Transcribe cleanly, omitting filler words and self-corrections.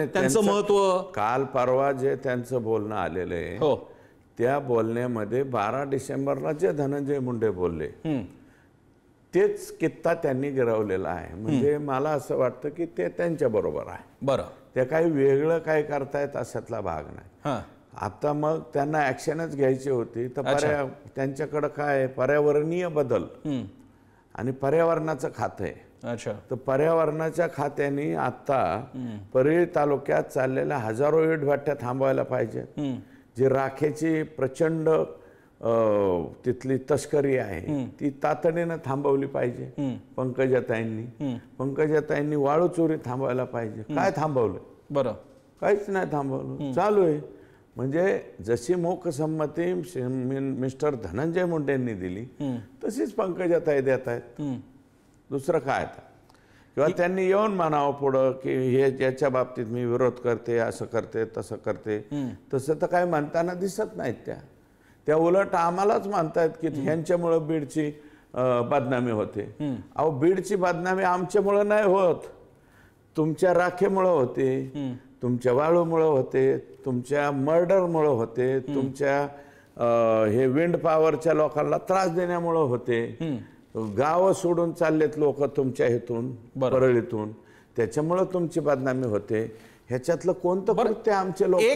त्यांचं महत्व काल परवा जे त्यांचं बोलणं आलेलं आहे हो त्या बोलण्यामध्ये 12 डिसेंबरला जे धनंजय मुंडे बोलले तेच कित्ता त्यांनी गिरवलेला आहे. म्हणजे मला असं वाटतं की ते त्यांच्या बरोबर आहे. बरं ते काही वेगळं काय करतायत अशातला भाग नाही. हां आता मग त्यांना ॲक्शनच घ्यायची होती तर त्यांच्याकडे काय पर्यावरणीय बदल आणि पर्यावरणाचं खातं आहे. अच्छा तर पर्यावरणाच्या खात्याने आता परळी तालुक्यात चाललेल्या हजारो विटभट्ट्या थांबवायला पाहिजेत. जी राखेची प्रचंड तिथली तस्करी आहे ती तातडीनं थांबवली पाहिजे. पंकजाताईंनी वाळू चोरी थांबवायला पाहिजे. काय थांबवलं? बरं काहीच नाही थांबवलं, चालू आहे. म्हणजे जशी मूकसंमती मिस्टर धनंजय मुंडेंनी दिली तशीच पंकजाताई देत आहेत. दुसरं काय किंवा त्यांनी येऊन म्हणावं पुढं की हे ज्याच्या बाबतीत मी विरोध करते, असं करते, तसं करते. तसं तर काय म्हणताना दिसत नाहीत त्या उलट आम्हालाच म्हणतायत की ह्यांच्यामुळं बीडची बदनामी होते. अहो बीडची बदनामी आमच्यामुळं नाही होत, तुमच्या राखेमुळं होते, तुमच्या वाळूमुळं होते, तुमच्या मर्डरमुळं होते, तुमच्या हे विंड पॉवरच्या लोकांना त्रास देण्यामुळं होते. गावं सोडून चाललेत लोक तुमच्या हेतून परळीतून, त्याच्यामुळं तुमची बदनामी होते. ह्याच्यातलं कोणतं कृत्य आमचे लोक